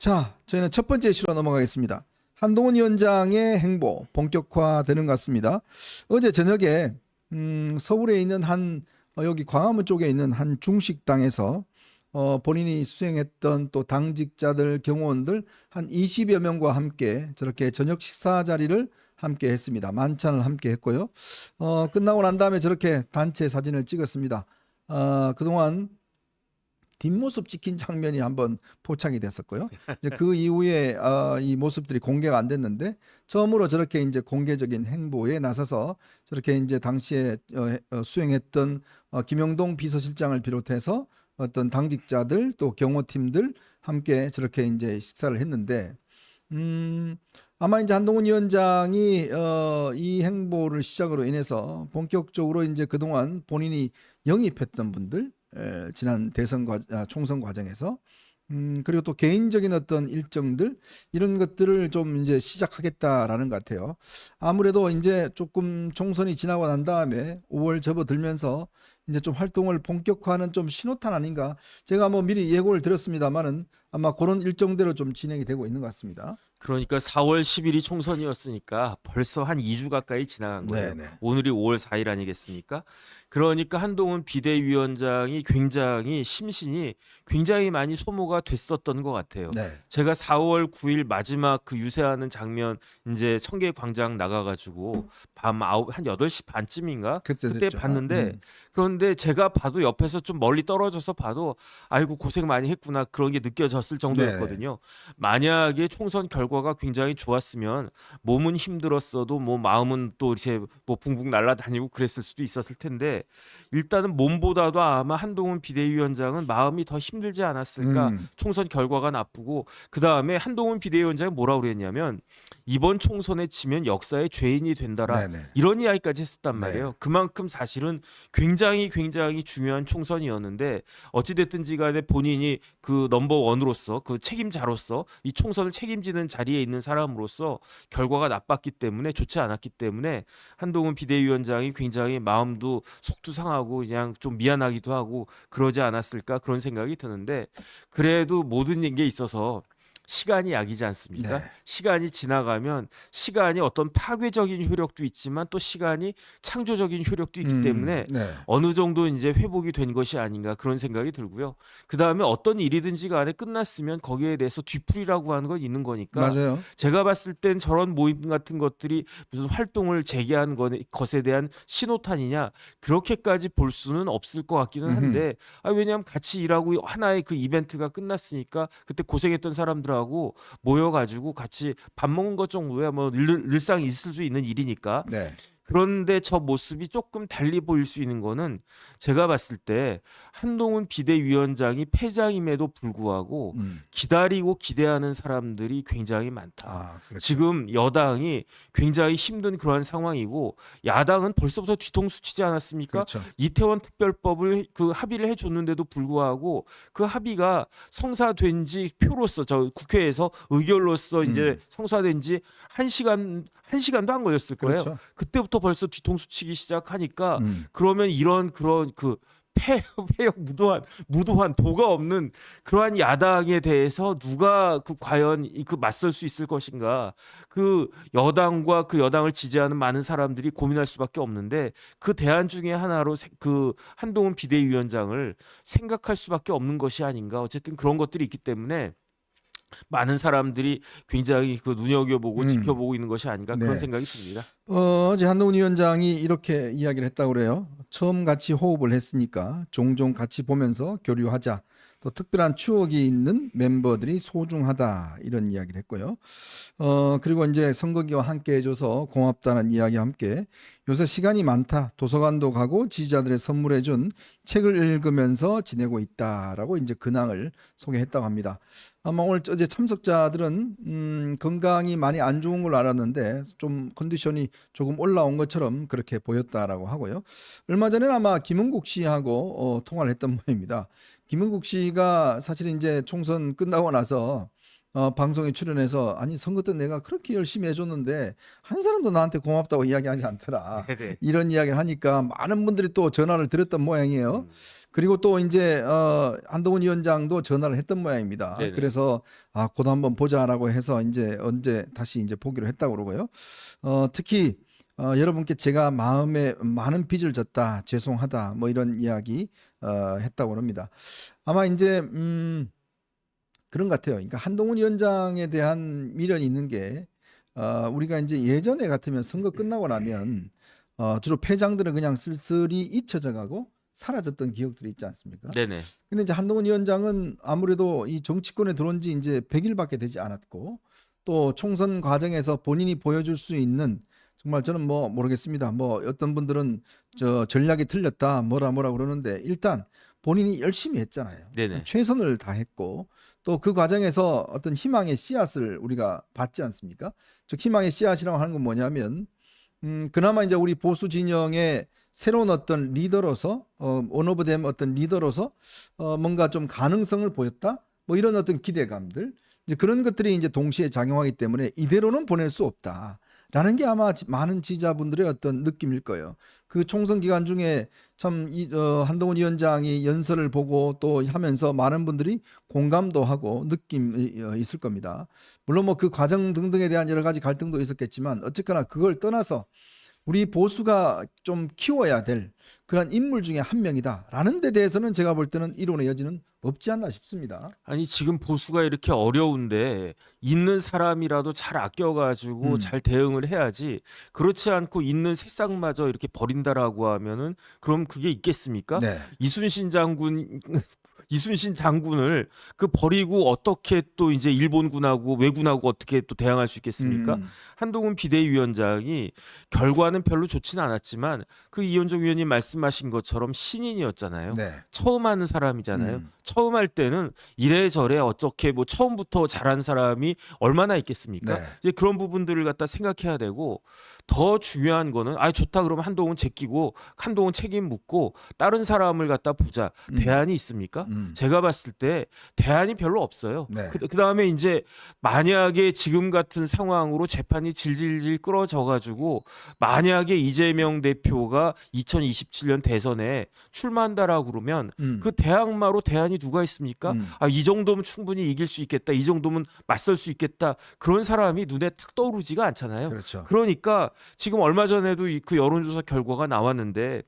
자, 저희는 첫 번째 이슈로 넘어가겠습니다. 한동훈 위원장의 행보 본격화되는 것 같습니다. 어제 저녁에 서울에 있는 여기 광화문 쪽에 있는 한 중식당에서 본인이 수행했던 또 당직자들 경호원들 한 20여 명과 함께 저렇게 저녁 식사 자리를 함께 했습니다. 만찬을 함께 했고요. 끝나고 난 다음에 저렇게 단체 사진을 찍었습니다. 그동안 뒷모습 찍힌 장면이 한번 포착이 됐었고요. 이제 그 이후에 이 모습들이 공개가 안 됐는데 처음으로 저렇게 이제 공개적인 행보에 나서서 저렇게 이제 당시에 수행했던 김영동 비서실장을 비롯해서 어떤 당직자들 또 경호팀들 함께 저렇게 이제 식사를 했는데 아마 이제 한동훈 위원장이 이 행보를 시작으로 인해서 본격적으로 이제 그동안 본인이 영입했던 분들 지난 총선 과정에서 그리고 또 개인적인 어떤 일정들 이런 것들을 좀 이제 시작하겠다라는 것 같아요. 아무래도 이제 조금 총선이 지나고 난 다음에 5월 접어들면서 이제 좀 활동을 본격화하는 좀 신호탄 아닌가. 제가 뭐 미리 예고를 드렸습니다만은 아마 그런 일정대로 좀 진행이 되고 있는 것 같습니다. 그러니까 4월 10일이 총선이었으니까 벌써 한 2주 가까이 지나간 거예요. 네네. 오늘이 5월 4일 아니겠습니까? 그러니까 한동훈 비대위원장이 굉장히 심신이 굉장히 많이 소모가 됐었던 것 같아요. 네. 제가 4월 9일 마지막 그 유세하는 장면 이제 청계광장 나가가지고 밤 한 8시 반쯤인가 그때 그때 됐죠. 봤는데 그런데 제가 봐도 옆에서 좀 멀리 떨어져서 봐도 아이고 고생 많이 했구나 그런 게 느껴졌을 정도였거든요. 만약에 총선 결과가 굉장히 좋았으면 몸은 힘들었어도 뭐 마음은 또 이제 뭐 붕붕 날아다니고 그랬을 수도 있었을 텐데 일단은 몸보다도 아마 한동훈 비대위원장은 마음이 더 힘들지 않았을까. 총선 결과가 나쁘고 그 다음에 한동훈 비대위원장이 뭐라고 그랬냐면 이번 총선에 지면 역사의 죄인이 된다라 네네. 이런 이야기까지 했었단 네. 말이에요. 그만큼 사실은 굉장히 중요한 총선이었는데 어찌됐든지 간에 본인이 그 넘버 원으로서 그 책임자로서 이 총선을 책임지는 자리에 있는 사람으로서 결과가 나빴기 때문에 좋지 않았기 때문에 한동훈 비대위원장이 굉장히 마음도 속도 상하고 그냥 좀 미안하기도 하고 그러지 않았을까 그런 생각이 드는데 그래도 모든 게 있어서 시간이 약이지 않습니까? 네. 시간이 지나가면 시간이 어떤 파괴적인 효력도 있지만 또 시간이 창조적인 효력도 있기 때문에 네. 어느 정도 이제 회복이 된 것이 아닌가 그런 생각이 들고요. 그 다음에 어떤 일이든지 간에 끝났으면 거기에 대해서 뒤풀이라고 하는 건 있는 거니까 맞아요. 제가 봤을 땐 저런 모임 같은 것들이 무슨 활동을 재개한 것에 대한 신호탄이냐 그렇게까지 볼 수는 없을 것 같기는 한데 왜냐하면 같이 일하고 하나의 그 이벤트가 끝났으니까 그때 고생했던 사람들하고 모여가지고 같이 밥 먹은 것 정도야 뭐 늘상 있을 수 있는 일이니까 네. 그런데 저 모습이 조금 달리 보일 수 있는 거는 제가 봤을 때 한동훈 비대위원장이 패장임에도 불구하고 기다리고 기대하는 사람들이 굉장히 많다. 그렇죠. 지금 여당이 굉장히 힘든 그러한 상황이고 야당은 벌써부터 뒤통수 치지 않았습니까? 그렇죠. 이태원 특별법을 그 합의를 해줬는데도 불구하고 그 합의가 성사된 지 표로서 저 국회에서 의결로서 이제 성사된 지 한 시간도 안 걸렸을 거예요. 그렇죠. 그때부터 벌써 뒤통수 치기 시작하니까 그러면 그런 그 폐역 무도한 도가 없는 그러한 야당에 대해서 누가 과연 맞설 수 있을 것인가 그 여당과 그 여당을 지지하는 많은 사람들이 고민할 수밖에 없는데 그 대안 중에 하나로 그 한동훈 비대위원장을 생각할 수밖에 없는 것이 아닌가 어쨌든 그런 것들이 있기 때문에 많은 사람들이 굉장히 그 눈여겨보고 지켜보고 있는 것이 아닌가 그런 네. 생각이 듭니다. 어제 한동훈 위원장이 이렇게 이야기를 했다고 그래요. 처음 같이 호흡을 했으니까 종종 같이 보면서 교류하자. 또 특별한 추억이 있는 멤버들이 소중하다 이런 이야기를 했고요. 그리고 이제 선거기와 함께 해줘서 고맙다는 이야기와 함께 요새 시간이 많다. 도서관도 가고 지지자들의 선물해준 책을 읽으면서 지내고 있다라고 이제 근황을 소개했다고 합니다. 아마 오늘 어제 참석자들은 건강이 많이 안 좋은 걸로 알았는데 좀 컨디션이 조금 올라온 것처럼 그렇게 보였다라고 하고요. 얼마 전에는 아마 김은국 씨하고 통화를 했던 모양입니다. 김은국 씨가 사실 이제 총선 끝나고 나서 방송에 출연해서 아니 선거 때 내가 그렇게 열심히 해줬는데 한 사람도 나한테 고맙다고 이야기하지 않더라. 네네. 이런 이야기를 하니까 많은 분들이 또 전화를 드렸던 모양이에요. 그리고 또 이제 한동훈 위원장도 전화를 했던 모양입니다. 네네. 그래서 곧 한번 보자라고 해서 이제 언제 다시 이제 보기로 했다고 그러고요. 특히 여러분께 제가 마음에 많은 빚을 졌다, 죄송하다, 뭐 이런 이야기 했다고 합니다. 아마 이제 그런 것 같아요. 그러니까 한동훈 위원장에 대한 미련이 있는 게 우리가 이제 예전에 같으면 선거 끝나고 나면 주로 패장들은 그냥 쓸쓸히 잊혀져 가고 사라졌던 기억들이 있지 않습니까? 네네. 근데 이제 한동훈 위원장은 아무래도 이 정치권에 들어온 지 이제 100일밖에 되지 않았고 또 총선 과정에서 본인이 보여줄 수 있는 정말 저는 뭐 모르겠습니다. 뭐 어떤 분들은 저 전략이 틀렸다 뭐라 그러는데 일단 본인이 열심히 했잖아요. 네네. 최선을 다했고 또 그 과정에서 어떤 희망의 씨앗을 우리가 받지 않습니까? 즉 희망의 씨앗이라고 하는 건 뭐냐면 그나마 이제 우리 보수 진영의 새로운 어떤 리더로서 원오브댐 어떤 리더로서 뭔가 좀 가능성을 보였다 뭐 이런 어떤 기대감들 이제 그런 것들이 이제 동시에 작용하기 때문에 이대로는 보낼 수 없다라는 게 아마 많은 지지자분들의 어떤 느낌일 거예요. 그 총선 기간 중에 참 한동훈 위원장이 연설을 보고 또 하면서 많은 분들이 공감도 하고 느낌이 있을 겁니다. 물론 뭐 그 과정 등등에 대한 여러 가지 갈등도 있었겠지만 어쨌거나 그걸 떠나서 우리 보수가 좀 키워야 될 그런 인물 중에 한 명이다라는 데 대해서는 제가 볼 때는 이론의 여지는 없지 않나 싶습니다. 아니 지금 보수가 이렇게 어려운데 있는 사람이라도 잘 아껴가지고 잘 대응을 해야지. 그렇지 않고 있는 새싹마저 이렇게 버린다라고 하면은 그럼 그게 있겠습니까? 네. 이순신 장군을 그 버리고 어떻게 또 이제 일본군하고 왜군하고 어떻게 또 대항할 수 있겠습니까? 한동훈 비대위원장이 결과는 별로 좋지는 않았지만 그 이현종 위원님 말씀하신 것처럼 신인이었잖아요. 네. 처음 하는 사람이잖아요. 처음 할 때는 이래저래 어떻게 뭐 처음부터 잘한 사람이 얼마나 있겠습니까? 네. 이제 그런 부분들을 갖다 생각해야 되고 더 중요한 거는 좋다 그러면 한동훈 제끼고 한동훈 책임 묻고 다른 사람을 갖다 보자. 대안이 있습니까? 제가 봤을 때 대안이 별로 없어요. 네. 그다음에 이제 만약에 지금 같은 상황으로 재판이 질질질 끌어져 가지고 만약에 이재명 대표가 2027년 대선에 출마한다라고 그러면 그 대항마로 대안이 누가 있습니까? 이 정도면 충분히 이길 수 있겠다. 이 정도면 맞설 수 있겠다. 그런 사람이 눈에 탁 떠오르지가 않잖아요. 그렇죠. 그러니까 지금 얼마 전에도 그 여론조사 결과가 나왔는데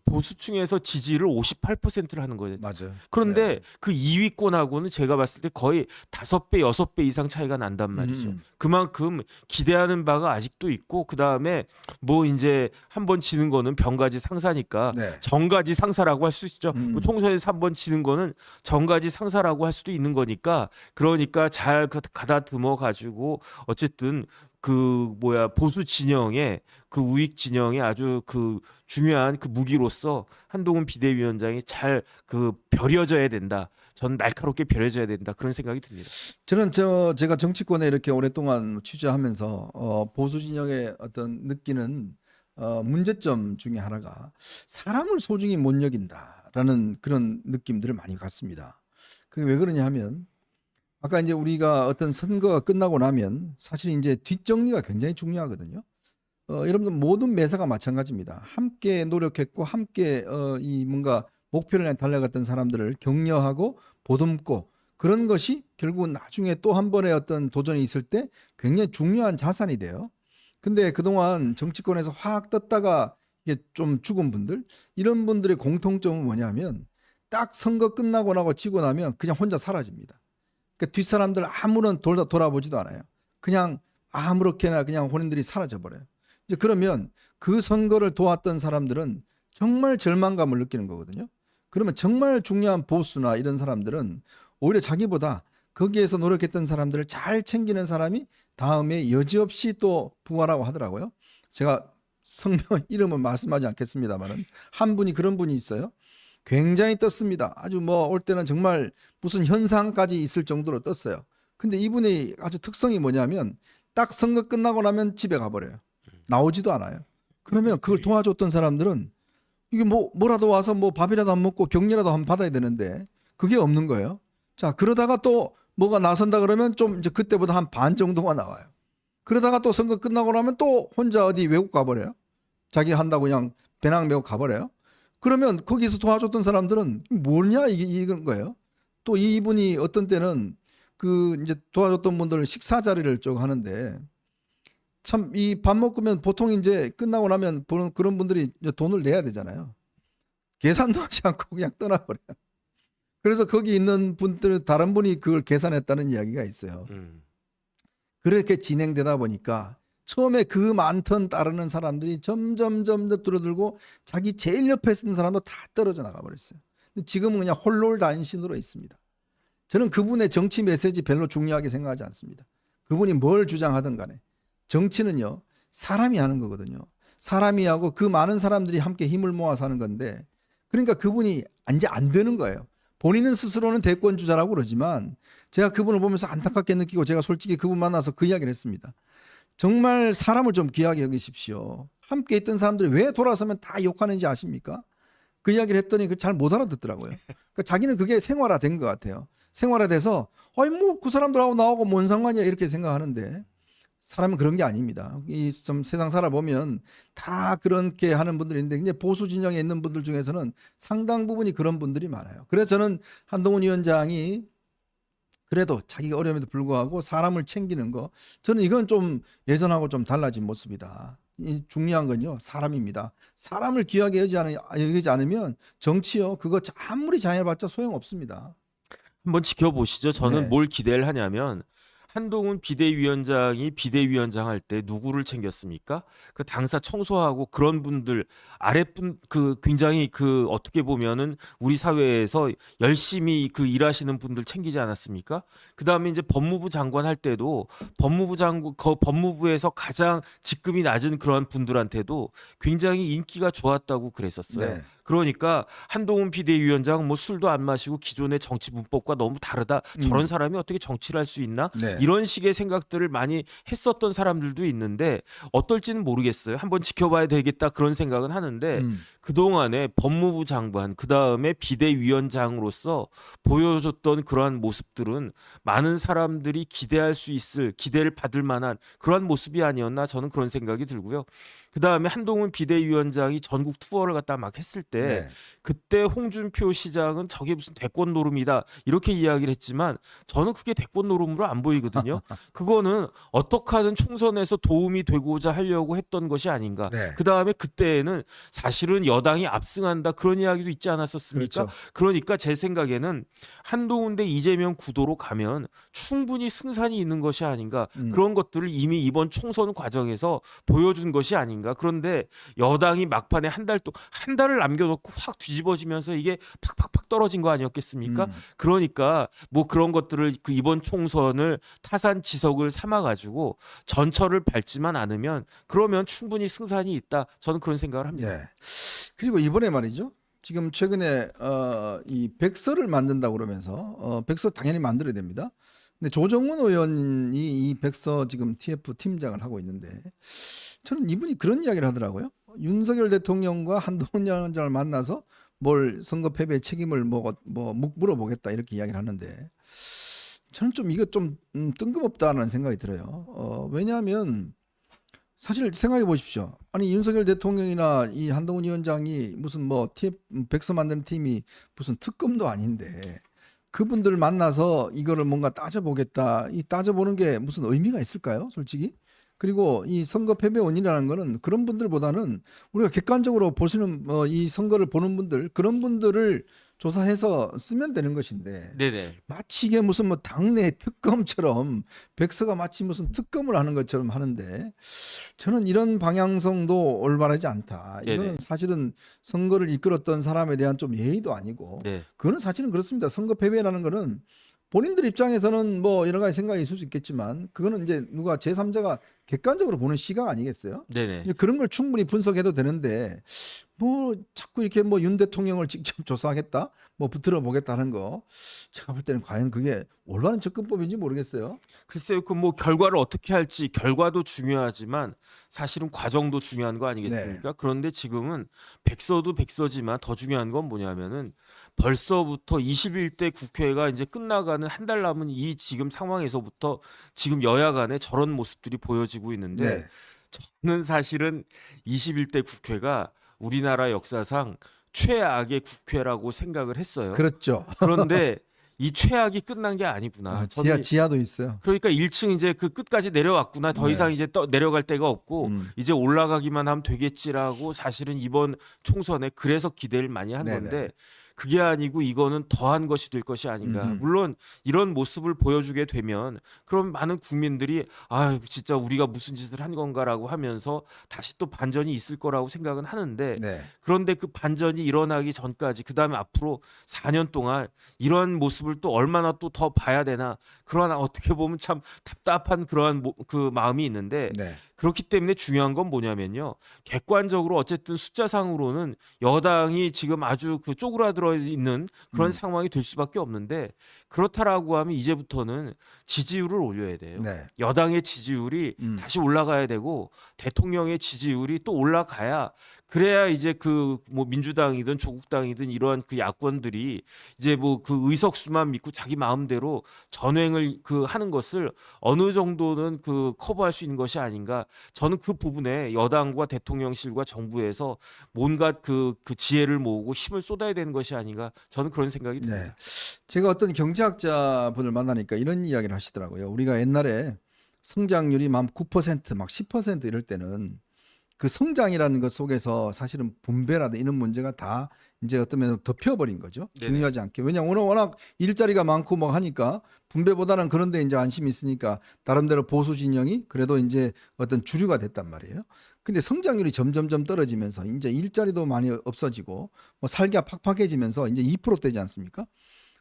보수층에서 지지를 58%를 하는 거예요. 맞아요. 그런데 네. 그 2위권하고는 제가 봤을 때 거의 5배, 6배 이상 차이가 난단 말이죠. 그만큼 기대하는 바가 아직도 있고 그다음에 뭐 이제 한번 지는 거는 병가지 상사니까 네. 정가지 상사라고 할 수 있죠. 뭐 총선에서 한번 지는 거는 정가지 상사라고 할 수도 있는 거니까 그러니까 잘 가다듬어 가지고 어쨌든 보수 진영의 그 우익 진영의 아주 그 중요한 그 무기로서 한동훈 비대위원장이 잘 벼려져야 된다. 전 날카롭게 벼려져야 된다. 그런 생각이 듭니다. 저는 제가 정치권에 이렇게 오랫동안 취재하면서 보수 진영의 어떤 느끼는 문제점 중에 하나가 사람을 소중히 못 여긴다라는 그런 느낌들을 많이 갖습니다. 그게 왜 그러냐 하면 아까 이제 우리가 어떤 선거가 끝나고 나면 사실 이제 뒷정리가 굉장히 중요하거든요. 여러분들 모든 매사가 마찬가지입니다. 함께 노력했고 함께 이 뭔가 목표를 향해 달려갔던 사람들을 격려하고 보듬고 그런 것이 결국은 나중에 또 한 번의 어떤 도전이 있을 때 굉장히 중요한 자산이 돼요. 근데 그동안 정치권에서 확 떴다가 이게 좀 죽은 분들 이런 분들의 공통점은 뭐냐면 딱 선거 끝나고 나고 지고 나면 그냥 혼자 사라집니다. 그러니까 뒷사람들 아무런 돌아보지도 않아요. 그냥 아무렇게나 그냥 본인들이 사라져 버려요. 이제 그러면 그 선거를 도왔던 사람들은 정말 절망감을 느끼는 거거든요. 그러면 정말 중요한 보수나 이런 사람들은 오히려 자기보다 거기에서 노력했던 사람들을 잘 챙기는 사람이 다음에 여지없이 또 부활하고 하더라고요. 제가 성명 이름은 말씀하지 않겠습니다만은 한 분이 그런 분이 있어요. 굉장히 떴습니다. 아주 뭐 올 때는 정말 무슨 현상까지 있을 정도로 떴어요. 근데 이분의 아주 특성이 뭐냐면 딱 선거 끝나고 나면 집에 가버려요. 나오지도 않아요. 그러면 그걸 도와줬던 사람들은 이게 뭐라도 와서 뭐 밥이라도 한 먹고 격려라도 한번 받아야 되는데 그게 없는 거예요. 자, 그러다가 또 뭐가 나선다 그러면 좀 이제 그때보다 한 반 정도가 나와요. 그러다가 또 선거 끝나고 나면 또 혼자 어디 외국 가버려요. 자기 한다고 그냥 배낭 메고 가버려요. 그러면 거기서 도와줬던 사람들은 뭐냐 이건 거예요. 또 이분이 어떤 때는 그 이제 도와줬던 분들 식사 자리를 쭉 하는데 참 이 밥 먹으면 보통 이제 끝나고 나면 그런 분들이 이제 돈을 내야 되잖아요. 계산도 하지 않고 그냥 떠나버려요. 그래서 거기 있는 분들 다른 분이 그걸 계산했다는 이야기가 있어요. 그렇게 진행되다 보니까 처음에 그 많던 따르는 사람들이 점점 줄어들고 자기 제일 옆에 있는 사람도 다 떨어져 나가 버렸어요. 근데 지금은 그냥 홀롤단신으로 있습니다. 저는 그분의 정치 메시지 별로 중요하게 생각하지 않습니다. 그분이 뭘 주장하든 간에 정치는요 사람이 하는 거거든요. 사람이 하고 그 많은 사람들이 함께 힘을 모아서 하는 건데 그러니까 그분이 이제 안 되는 거예요. 본인은 스스로는 대권 주자라고 그러지만 제가 그분을 보면서 안타깝게 느끼고 제가 솔직히 그분 만나서 그 이야기를 했습니다. 정말 사람을 좀 귀하게 여기십시오. 함께 있던 사람들이 왜 돌아서면 다 욕하는지 아십니까? 그 이야기를 했더니 잘 못 알아듣더라고요. 그러니까 자기는 그게 생활화된 것 같아요. 생활화돼서 아니 뭐 그 사람들하고 나하고 뭔 상관이야 이렇게 생각하는데 사람은 그런 게 아닙니다. 이 좀 세상 살아보면 다 그렇게 하는 분들이 있는데 이제 보수 진영에 있는 분들 중에서는 상당 부분이 그런 분들이 많아요. 그래서 저는 한동훈 위원장이 그래도 자기가 어려움에도 불구하고 사람을 챙기는 거 저는 이건 좀 예전하고 좀 달라진 모습이다. 이 중요한 건요 사람입니다. 사람을 귀하게 여기지 않으면 정치요 그거 아무리 잘해봤자 소용없습니다. 한번 지켜보시죠. 저는 네. 뭘 기대를 하냐면 한동훈 비대위원장이 비대위원장 할 때 누구를 챙겼습니까? 그 당사 청소하고 그런 분들 아랫분 그 굉장히 그 어떻게 보면은 우리 사회에서 열심히 그 일하시는 분들 챙기지 않았습니까? 그다음에 이제 법무부 장관 할 때도 법무부에서 가장 직급이 낮은 그런 분들한테도 굉장히 인기가 좋았다고 그랬었어요. 네. 그러니까 한동훈 비대위원장은 뭐 술도 안 마시고 기존의 정치 문법과 너무 다르다. 저런 사람이 어떻게 정치를 할 수 있나? 네. 이런 식의 생각들을 많이 했었던 사람들도 있는데 어떨지는 모르겠어요. 한번 지켜봐야 되겠다 그런 생각은 하는데 그동안에 법무부 장관 그다음에 비대위원장으로서 보여줬던 그러한 모습들은 많은 사람들이 기대할 수 있을 기대를 받을 만한 그러한 모습이 아니었나 저는 그런 생각이 들고요. 그다음에 한동훈 비대위원장이 전국 투어를 갖다 막 했을 때 네. 그때 홍준표 시장은 저게 무슨 대권 노름이다 이렇게 이야기를 했지만 저는 그게 대권 노름으로 안 보이거든요. 그거는 어떻게 하든 총선에서 도움이 되고자 하려고 했던 것이 아닌가. 네. 그다음에 그때에는 사실은 여당이 압승한다 그런 이야기도 있지 않았었습니까? 그렇죠. 그러니까 제 생각에는 한동훈 대 이재명 구도로 가면 충분히 승산이 있는 것이 아닌가. 그런 것들을 이미 이번 총선 과정에서 보여준 것이 아닌가. 그런데 여당이 막판에 한 달을 남겨놓고 확 뒤집어지면서 이게 팍팍팍 떨어진 거 아니었겠습니까? 그러니까 뭐 그런 것들을 그 이번 총선을 타산지석을 삼아가지고 전철을 밟지만 않으면 그러면 충분히 승산이 있다. 저는 그런 생각을 합니다. 네. 그리고 이번에 말이죠. 지금 최근에 이 백서를 만든다고 그러면서 백서 당연히 만들어야 됩니다. 근데 조정훈 의원이 이 백서 지금 TF 팀장을 하고 있는데 저는 이분이 그런 이야기를 하더라고요. 윤석열 대통령과 한동훈 위원장을 만나서 뭘 선거 패배의 책임을 물어보겠다 이렇게 이야기를 하는데 저는 좀 이거 좀 뜬금없다는 생각이 들어요. 왜냐하면 사실 생각해 보십시오. 아니 윤석열 대통령이나 이 한동훈 위원장이 무슨 백서 만드는 팀이 무슨 특검도 아닌데 그분들 만나서 이거를 뭔가 따져보겠다. 이 따져보는 게 무슨 의미가 있을까요? 솔직히. 그리고 이 선거 패배 원인이라는 거는 그런 분들보다는 우리가 객관적으로 보시는 이 선거를 보는 분들 그런 분들을 조사해서 쓰면 되는 것인데 네네. 마치 이게 무슨 당내 특검처럼 백서가 마치 무슨 특검을 하는 것처럼 하는데 저는 이런 방향성도 올바르지 않다. 이거는 네네. 사실은 선거를 이끌었던 사람에 대한 좀 예의도 아니고 네. 그거는 사실은 그렇습니다. 선거 패배라는 거는 본인들 입장에서는 뭐 여러 가지 생각이 있을 수 있겠지만 그거는 이제 누가 제3자가 객관적으로 보는 시각 아니겠어요? 네네. 그런 걸 충분히 분석해도 되는데 뭐 자꾸 이렇게 뭐 윤 대통령을 직접 조사하겠다, 뭐 붙들어 보겠다는 거, 제가 볼 때는 과연 그게 올바른 접근법인지 모르겠어요. 글쎄요, 그 뭐 결과를 어떻게 할지 결과도 중요하지만 사실은 과정도 중요한 거 아니겠습니까? 그런데 지금은 백서도 백서지만 더 중요한 건 뭐냐면은 벌써부터 21대 국회가 이제 끝나가는 한 달 남은 이 지금 상황에서부터 지금 여야 간에 저런 모습들이 보여지고 있는데 네. 저는 사실은 21대 국회가 우리나라 역사상 최악의 국회라고 생각을 했어요. 그렇죠. 그런데 이 최악이 끝난 게 아니구나. 저는 지하도 있어요. 그러니까 1층 이제 그 끝까지 내려왔구나. 더 네. 이상 이제 내려갈 데가 없고 음. 이제 올라가기만 하면 되겠지라고 사실은 이번 총선에 그래서 기대를 많이 한 네네. 건데 그게 아니고 이거는 더한 것이 될 것이 아닌가. 물론 이런 모습을 보여주게 되면 그럼 많은 국민들이 아 진짜 우리가 무슨 짓을 한 건가라고 하면서 다시 또 반전이 있을 거라고 생각은 하는데 네. 그런데 그 반전이 일어나기 전까지 그다음에 앞으로 4년 동안 이런 모습을 또 얼마나 또 더 봐야 되나 그러나 어떻게 보면 참 답답한 그러한 그 마음이 있는데 네. 그렇기 때문에 중요한 건 뭐냐면요. 객관적으로 어쨌든 숫자상으로는 여당이 지금 아주 그 쪼그라들어 있는 그런 상황이 될 수밖에 없는데 그렇다라고 하면 이제부터는 지지율을 올려야 돼요. 네. 여당의 지지율이 다시 올라가야 되고 대통령의 지지율이 또 올라가야 그래야 이제 그 뭐 민주당이든 조국당이든 이러한 그 야권들이 이제 뭐 그 의석수만 믿고 자기 마음대로 전횡을 그 하는 것을 어느 정도는 그 커버할 수 있는 것이 아닌가. 저는 그 부분에 여당과 대통령실과 정부에서 뭔가 그 지혜를 모으고 힘을 쏟아야 되는 것이 아닌가. 저는 그런 생각이 듭니다. 네. 제가 어떤 경제학자 분을 만나니까 이런 이야기를 하시더라고요. 우리가 옛날에 성장률이 막 9%, 막 10% 이럴 때는 그 성장이라는 것 속에서 사실은 분배라든 이런 문제가 다 이제 어떤 면에서 덮여버린 거죠. 네네. 중요하지 않게. 왜냐하면 워낙 일자리가 많고 뭐 하니까 분배보다는 그런 데 이제 안심이 있으니까 나름대로 보수 진영이 그래도 이제 어떤 주류가 됐단 말이에요. 근데 성장률이 점점점 떨어지면서 이제 일자리도 많이 없어지고 뭐 살기가 팍팍해지면서 이제 2%대지 않습니까?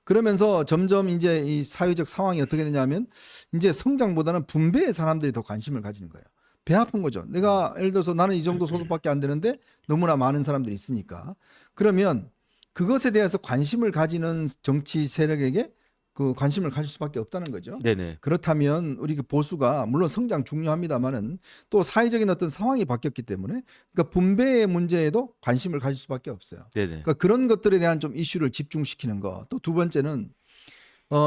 그러면서 점점 이제 이 사회적 상황이 어떻게 되냐면 이제 성장보다는 분배에 사람들이 더 관심을 가지는 거예요. 배 아픈 거죠. 내가 예를 들어서 나는 이 정도 소득밖에 안 되는데 너무나 많은 사람들이 있으니까. 그러면 그것에 대해서 관심을 가지는 정치 세력에게 그 관심을 가질 수밖에 없다는 거죠. 네네. 그렇다면 우리 그 보수가 물론 성장 중요합니다만은 또 사회적인 어떤 상황이 바뀌었기 때문에 그러니까 분배의 문제에도 관심을 가질 수밖에 없어요. 네네. 그러니까 그런 것들에 대한 좀 이슈를 집중시키는 거. 또 두 번째는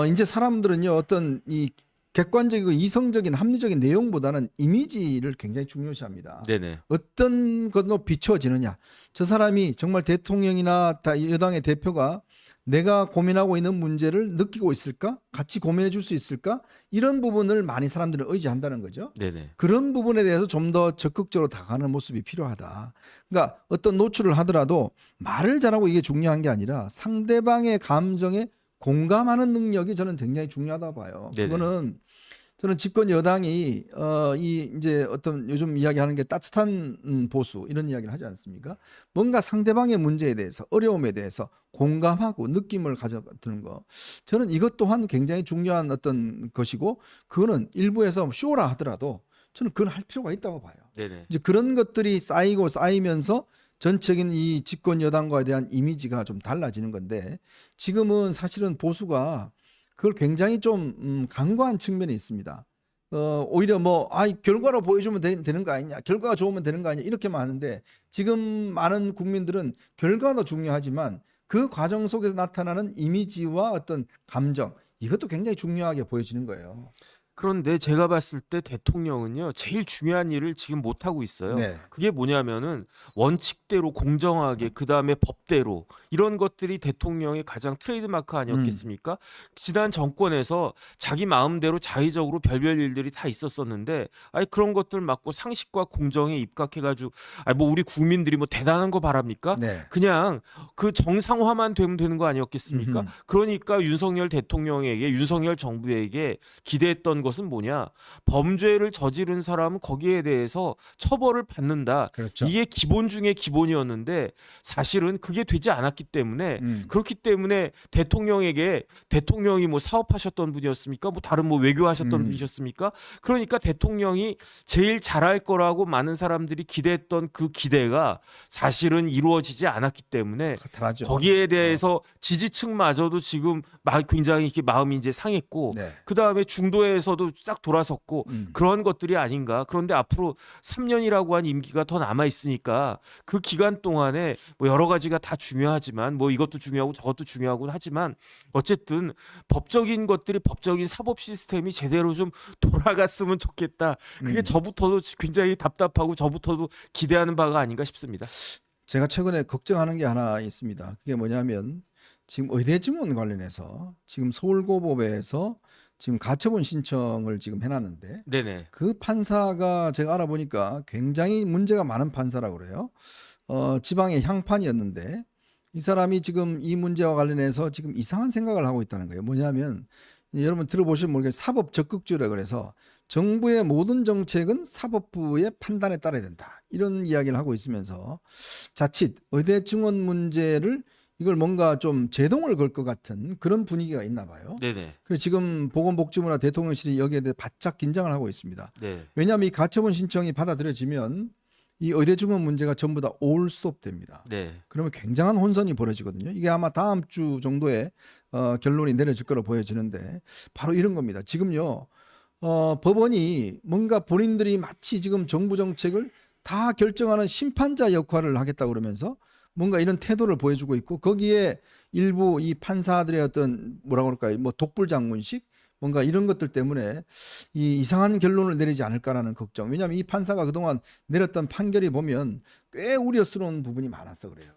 이제 사람들은요 어떤 이 객관적이고 이성적인 합리적인 내용보다는 이미지를 굉장히 중요시합니다. 네네. 어떤 것으로 비춰지느냐. 저 사람이 정말 대통령이나 여당의 대표가 내가 고민하고 있는 문제를 느끼고 있을까? 같이 고민해 줄 수 있을까? 이런 부분을 많이 사람들은 의지한다는 거죠. 네네. 그런 부분에 대해서 좀 더 적극적으로 다가가는 모습이 필요하다. 그러니까 어떤 노출을 하더라도 말을 잘하고 이게 중요한 게 아니라 상대방의 감정에 공감하는 능력이 저는 굉장히 중요하다고 봐요. 네네. 그거는 저는 집권 여당이 이 이제 어떤 요즘 이야기하는 게 따뜻한 보수 이런 이야기를 하지 않습니까? 뭔가 상대방의 문제에 대해서 어려움에 대해서 공감하고 느낌을 가져드는 거. 저는 이것 또한 굉장히 중요한 어떤 것이고 그거는 일부에서 쇼라 하더라도 저는 그건 할 필요가 있다고 봐요. 네네. 이제 그런 것들이 쌓이고 쌓이면서 전적인 이 집권 여당과에 대한 이미지가 좀 달라지는 건데 지금은 사실은 보수가 그걸 굉장히 좀 간과한 측면이 있습니다. 오히려 뭐 결과로 보여주면 되는 거 아니냐, 결과가 좋으면 되는 거 아니냐 이렇게만 하는데 지금 많은 국민들은 결과도 중요하지만 그 과정 속에서 나타나는 이미지와 어떤 감정 이것도 굉장히 중요하게 보여지는 거예요. 그런데 제가 봤을 때 대통령은요 제일 중요한 일을 지금 못 하고 있어요. 네. 그게 뭐냐면은 원칙대로 공정하게 그 다음에 법대로 이런 것들이 대통령의 가장 트레이드마크 아니었겠습니까? 지난 정권에서 자기 마음대로 자의적으로 별별 일들이 다 있었었는데 아니 그런 것들 막고 상식과 공정에 입각해가지고 아니 뭐 우리 국민들이 뭐 대단한 거 바랍니까? 네. 그냥 그 정상화만 되면 되는 거 아니었겠습니까? 음흠. 그러니까 윤석열 대통령에게 윤석열 정부에게 기대했던 것은 뭐냐? 범죄를 저지른 사람은 거기에 대해서 처벌을 받는다. 그렇죠. 이게 기본 중에 기본이었는데 사실은 그게 되지 않았기 때문에 그렇기 때문에 대통령이 뭐 사업하셨던 분이었습니까? 뭐 다른 뭐 외교하셨던 분이셨습니까? 그러니까 대통령이 제일 잘할 거라고 많은 사람들이 기대했던 그 기대가 사실은 이루어지지 않았기 때문에 허탈하죠. 거기에 대해서 지지층마저도 지금 굉장히 이렇게 마음이 이제 상했고 네. 그 다음에 중도에서도 싹 돌아섰고 그런 것들이 아닌가. 그런데 앞으로 3년이라고 한 임기가 더 남아 있으니까 그 기간 동안에 뭐 여러 가지가 다 중요하지만 뭐 이것도 중요하고 저것도 중요하고 하지만 어쨌든 법적인 것들이 법적인 사법 시스템이 제대로 좀 돌아갔으면 좋겠다. 그게 저부터도 굉장히 답답하고 저부터도 기대하는 바가 아닌가 싶습니다. 제가 최근에 걱정하는 게 하나 있습니다. 그게 뭐냐면 지금 의대 증원 관련해서 지금 서울고법에서 지금 가처분 신청을 지금 해놨는데 네네. 그 판사가 제가 알아보니까 굉장히 문제가 많은 판사라고 그래요. 지방의 향판이었는데 이 사람이 지금 이 문제와 관련해서 지금 이상한 생각을 하고 있다는 거예요. 뭐냐면 여러분 들어보시면 모르겠어요. 사법 적극주의라 그래서 정부의 모든 정책은 사법부의 판단에 따라야 된다. 이런 이야기를 하고 있으면서 자칫 의대 증원 문제를 이걸 뭔가 좀 제동을 걸 것 같은 그런 분위기가 있나 봐요. 네네. 그래서 지금 보건복지부나 대통령실이 여기에 대해 바짝 긴장을 하고 있습니다. 네. 왜냐하면 이 가처분 신청이 받아들여지면 이 의대 증원 문제가 전부 다 올 스톱 됩니다. 네. 그러면 굉장한 혼선이 벌어지거든요. 이게 아마 다음 주 정도에 결론이 내려질 거로 보여지는데 바로 이런 겁니다. 지금요 법원이 뭔가 본인들이 마치 지금 정부 정책을 다 결정하는 심판자 역할을 하겠다 그러면서 뭔가 이런 태도를 보여주고 있고 거기에 일부 이 판사들의 어떤 뭐라고 그럴까요? 뭐 독불장군식 뭔가 이런 것들 때문에 이 이상한 결론을 내리지 않을까라는 걱정. 왜냐하면 이 판사가 그동안 내렸던 판결이 보면 꽤 우려스러운 부분이 많아서 그래요.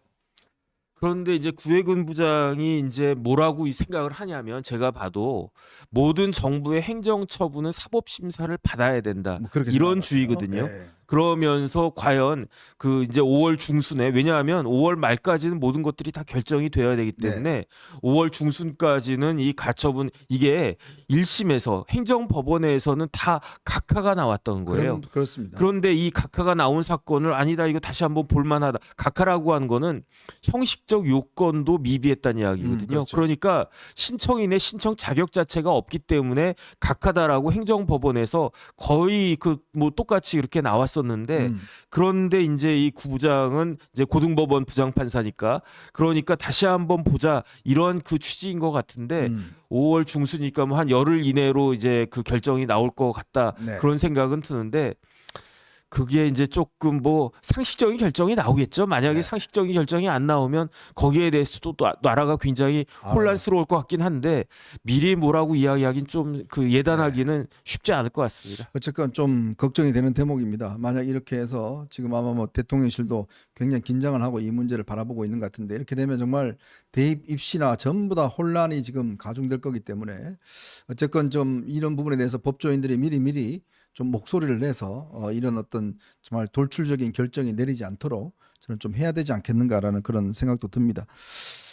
그런데 이제 구혜근 부장이 이제 뭐라고 이 생각을 하냐면 제가 봐도 모든 정부의 행정 처분은 사법 심사를 받아야 된다. 뭐 그렇게 이런 생각하세요? 주의거든요. 네. 그러면서 과연 그 이제 5월 중순에 왜냐하면 5월 말까지는 모든 것들이 다 결정이 되어야 되기 때문에 5월 중순까지는 이 가처분 이게 1심에서 행정법원에서는 다 각하가 나왔던 거예요. 그렇습니다. 그런데 이 각하가 나온 사건을 아니다 이거 다시 한번 볼만하다. 각하라고 한 거는 형식적 요건도 미비했다는 이야기거든요. 그렇죠. 그러니까 신청인의 신청 자격 자체가 없기 때문에 각하다라고 행정법원에서 거의 그 뭐 똑같이 이렇게 나왔었는데 그런데 이제 이 구부장은 이제 고등법원 부장판사니까 그러니까 다시 한번 보자 이런 그 취지인 것 같은데 5월 중순이니까 뭐 한 열흘 이내로 이제 그 결정이 나올 것 같다 네. 그런 생각은 드는데 그게 이제 조금 뭐 상식적인 결정이 나오겠죠. 만약에 네. 상식적인 결정이 안 나오면 거기에 대해서도 또 나라가 굉장히 혼란스러울 것 같긴 한데 미리 뭐라고 이야기하긴 좀 그 예단하기는 쉽지 않을 것 같습니다. 어쨌건 좀 걱정이 되는 대목입니다. 만약 이렇게 해서 지금 아마 뭐 대통령실도 굉장히 긴장을 하고 이 문제를 바라보고 있는 것 같은데 이렇게 되면 정말 대입 입시나 전부 다 혼란이 지금 가중될 거기 때문에 어쨌건 좀 이런 부분에 대해서 법조인들이 미리 좀 목소리를 내서 이런 어떤 정말 돌출적인 결정이 내리지 않도록 저는 좀 해야 되지 않겠는가라는 그런 생각도 듭니다.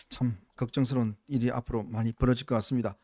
참 걱정스러운 일이 앞으로 많이 벌어질 것 같습니다.